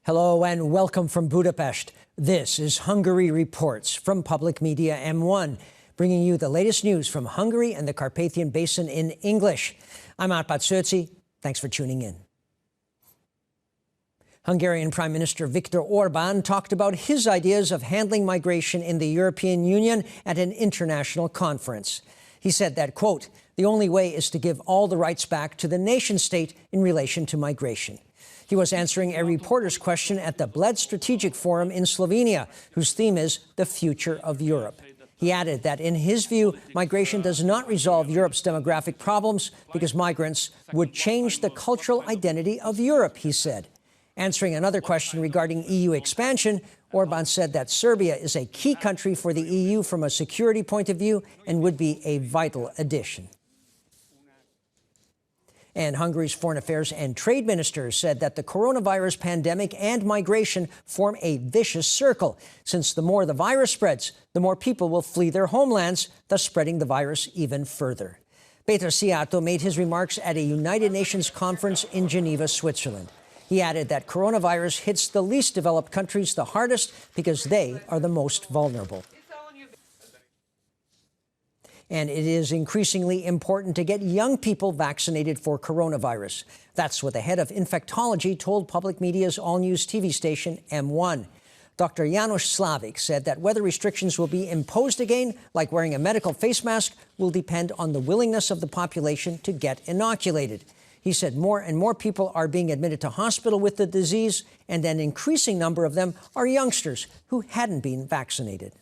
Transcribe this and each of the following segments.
Hello and welcome from Budapest. This is Hungary Reports from Public Media M1, bringing you the latest news from Hungary and the Carpathian Basin in English. I'm Árpád Szőci. Thanks for tuning in. Hungarian Prime Minister Viktor Orbán talked about his ideas of handling migration in the European Union at an international conference. He said that, quote, "The only way is to give all the rights back to the nation-state in relation to migration." He was answering a reporter's question at the Bled Strategic Forum in Slovenia, whose theme is the future of Europe. He added that, in his view, migration does not resolve Europe's demographic problems because migrants would change the cultural identity of Europe, he said. Answering another question regarding EU expansion, Orbán said that Serbia is a key country for the EU from a security point of view and would be a vital addition. And Hungary's Foreign Affairs and Trade Minister said that the coronavirus pandemic and migration form a vicious circle, since the more the virus spreads, the more people will flee their homelands, thus spreading the virus even further. Péter Szijjártó made his remarks at a United Nations conference in Geneva, Switzerland. He added that coronavirus hits the least developed countries the hardest because they are the most vulnerable. And it is increasingly important to get young people vaccinated for coronavirus. That's what the head of infectology told Public Media's all-news TV station M1. Dr. János Slavik said that whether restrictions will be imposed again, like wearing a medical face mask, will depend on the willingness of the population to get inoculated. He said more and more people are being admitted to hospital with the disease, and an increasing number of them are youngsters who hadn't been vaccinated.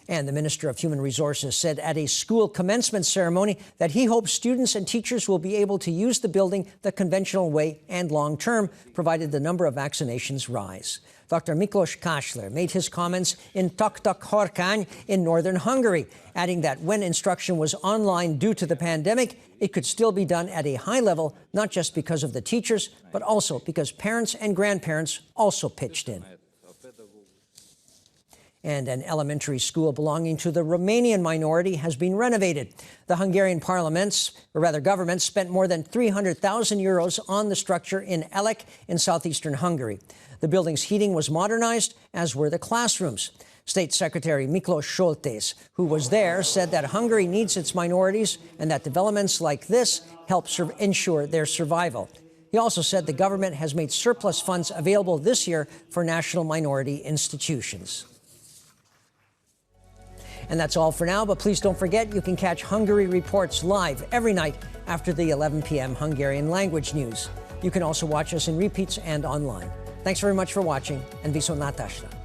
And the Minister of Human Resources said at a school commencement ceremony that he hopes students and teachers will be able to use the building the conventional way and long-term, provided the number of vaccinations rise. Dr. Miklós Kásler made his comments in Taktak-Horkány in northern Hungary, adding that when instruction was online due to the pandemic, it could still be done at a high level, not just because of the teachers, but also because parents and grandparents also pitched in. And an elementary school belonging to the Romanian minority has been renovated. The Hungarian government spent more than 300,000 euros on the structure in ELEK in southeastern Hungary. The building's heating was modernized, as were the classrooms. State Secretary Miklós Soltész, who was there, said that Hungary needs its minorities and that developments like this help ensure their survival. He also said the government has made surplus funds available this year for national minority institutions. And that's all for now, but please don't forget you can catch Hungary Reports live every night after the 11 p.m. Hungarian language news. You can also watch us in repeats and online. Thanks very much for watching, and viszontlátásra!